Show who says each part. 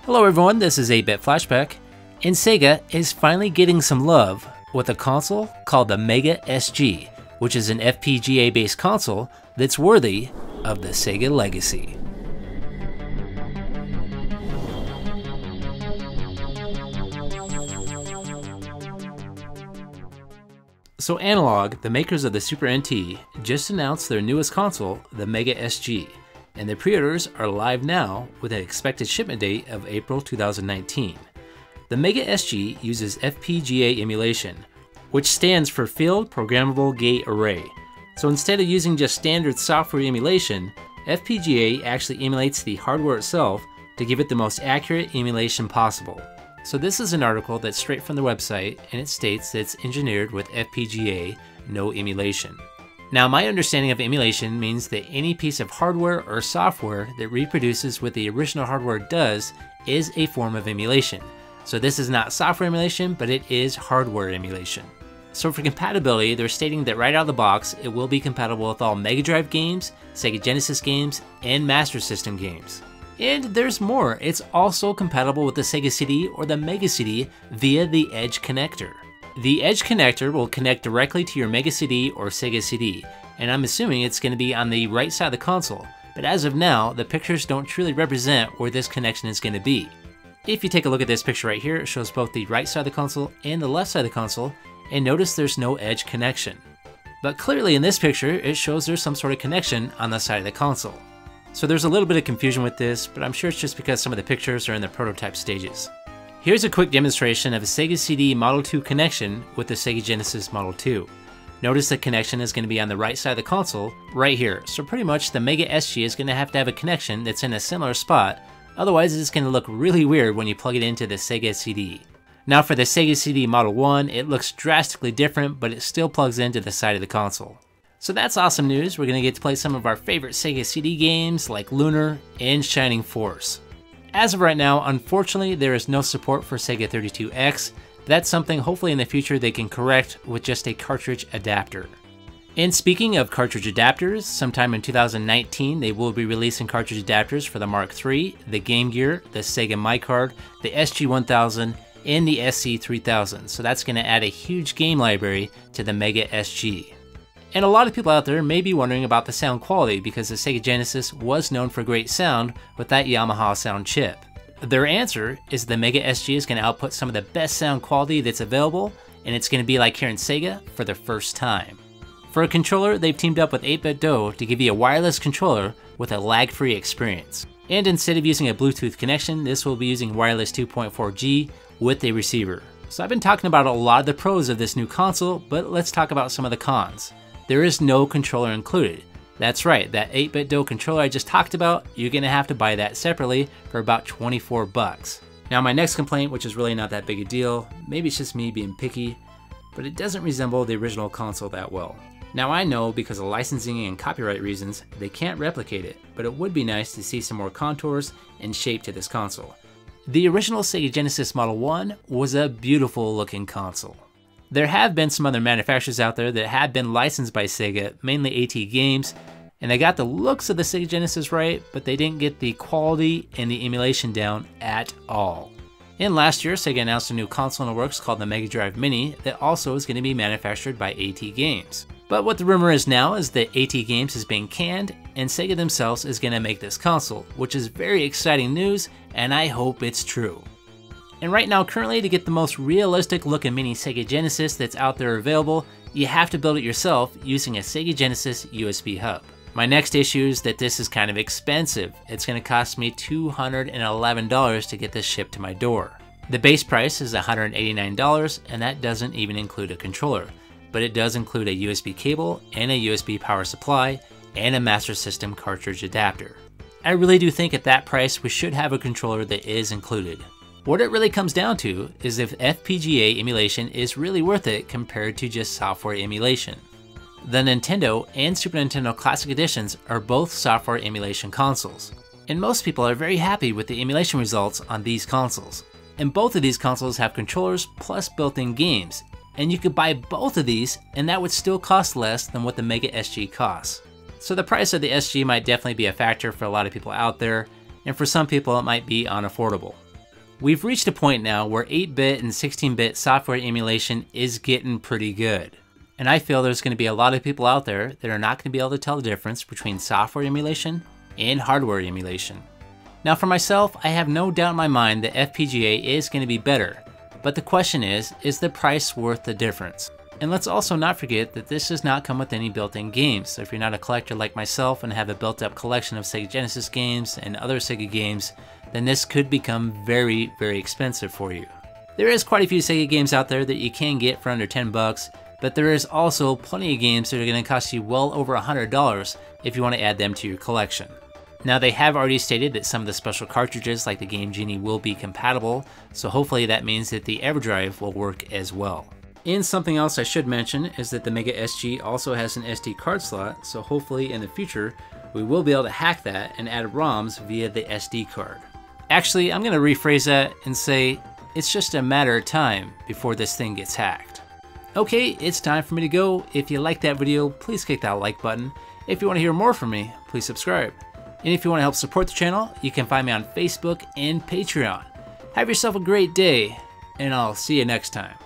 Speaker 1: Hello everyone, this is 8-Bit Flashback, and Sega is finally getting some love with a console called the Mega SG, which is an FPGA-based console that's worthy of the Sega legacy. So Analog, the makers of the Super NT, just announced their newest console, the Mega SG, and the pre-orders are live now with an expected shipment date of April 2019. The Mega SG uses FPGA emulation, which stands for Field Programmable Gate Array. So instead of using just standard software emulation, FPGA actually emulates the hardware itself to give it the most accurate emulation possible. So this is an article that's straight from the website, and it states that it's engineered with FPGA, no emulation. Now, my understanding of emulation means that any piece of hardware or software that reproduces what the original hardware does is a form of emulation. So this is not software emulation, but it is hardware emulation. So for compatibility, they're stating that right out of the box, it will be compatible with all Mega Drive games, Sega Genesis games, and Master System games. And there's more, it's also compatible with the Sega CD or the Mega CD via the Edge connector. The Edge connector will connect directly to your Mega CD or Sega CD, and I'm assuming it's going to be on the right side of the console, but as of now, the pictures don't truly represent where this connection is going to be. If you take a look at this picture right here, it shows both the right side of the console and the left side of the console, and notice there's no Edge connection. But clearly in this picture, it shows there's some sort of connection on the side of the console. So there's a little bit of confusion with this, but I'm sure it's just because some of the pictures are in the prototype stages. Here's a quick demonstration of a Sega CD Model 2 connection with the Sega Genesis Model 2. Notice the connection is going to be on the right side of the console, right here. So pretty much the Mega SG is going to have a connection that's in a similar spot, otherwise it's going to look really weird when you plug it into the Sega CD. Now for the Sega CD Model 1, it looks drastically different, but it still plugs into the side of the console. So that's awesome news. We're going to get to play some of our favorite Sega CD games like Lunar and Shining Force. As of right now, unfortunately, there is no support for Sega 32X. That's something hopefully in the future they can correct with just a cartridge adapter. And speaking of cartridge adapters, sometime in 2019 they will be releasing cartridge adapters for the Mark III, the Game Gear, the Sega MyCard, the SG-1000, and the SC-3000. So that's going to add a huge game library to the Mega SG. And a lot of people out there may be wondering about the sound quality because the Sega Genesis was known for great sound with that Yamaha sound chip. Their answer is the Mega SG is going to output some of the best sound quality that's available, and it's going to be like hearing Sega for the first time. For a controller, they've teamed up with 8BitDo to give you a wireless controller with a lag-free experience. And instead of using a Bluetooth connection, this will be using wireless 2.4G with a receiver. So I've been talking about a lot of the pros of this new console, but let's talk about some of the cons. There is no controller included. That's right, that 8BitDo controller I just talked about, you're going to have to buy that separately for about 24 bucks. Now my next complaint, which is really not that big a deal, maybe it's just me being picky, but it doesn't resemble the original console that well. Now I know because of licensing and copyright reasons, they can't replicate it, but it would be nice to see some more contours and shape to this console. The original Sega Genesis Model 1 was a beautiful looking console. There have been some other manufacturers out there that have been licensed by Sega, mainly AT Games, and they got the looks of the Sega Genesis right, but they didn't get the quality and the emulation down at all. And last year, Sega announced a new console in the works called the Mega Drive Mini that also is going to be manufactured by AT Games. But what the rumor is now is that AT Games is being canned, and Sega themselves is going to make this console, which is very exciting news, and I hope it's true. And right now, currently, to get the most realistic looking mini Sega Genesis that's out there available, you have to build it yourself using a Sega Genesis USB hub. My next issue is that this is kind of expensive. It's going to cost me $211 to get this shipped to my door. The base price is $189, and that doesn't even include a controller, but it does include a USB cable and a USB power supply and a Master System cartridge adapter. I really do think at that price we should have a controller that is included. What it really comes down to is if FPGA emulation is really worth it compared to just software emulation. The Nintendo and Super Nintendo Classic Editions are both software emulation consoles, and most people are very happy with the emulation results on these consoles. And both of these consoles have controllers plus built-in games, and you could buy both of these and that would still cost less than what the Mega SG costs. So the price of the SG might definitely be a factor for a lot of people out there, and for some people it might be unaffordable. We've reached a point now where 8-bit and 16-bit software emulation is getting pretty good. And I feel there's going to be a lot of people out there that are not going to be able to tell the difference between software emulation and hardware emulation. Now for myself, I have no doubt in my mind that FPGA is going to be better, but the question is the price worth the difference? And let's also not forget that this does not come with any built-in games, so if you're not a collector like myself and have a built-up collection of Sega Genesis games and other Sega games, then this could become very, very expensive for you. There is quite a few Sega games out there that you can get for under 10 bucks, but there is also plenty of games that are going to cost you well over $100 if you want to add them to your collection. Now they have already stated that some of the special cartridges like the Game Genie will be compatible, so hopefully that means that the EverDrive will work as well. And something else I should mention is that the Mega SG also has an SD card slot, so hopefully in the future we will be able to hack that and add ROMs via the SD card. Actually, I'm going to rephrase that and say it's just a matter of time before this thing gets hacked. Okay, it's time for me to go. If you liked that video, please click that like button. If you want to hear more from me, please subscribe. And if you want to help support the channel, you can find me on Facebook and Patreon. Have yourself a great day, and I'll see you next time.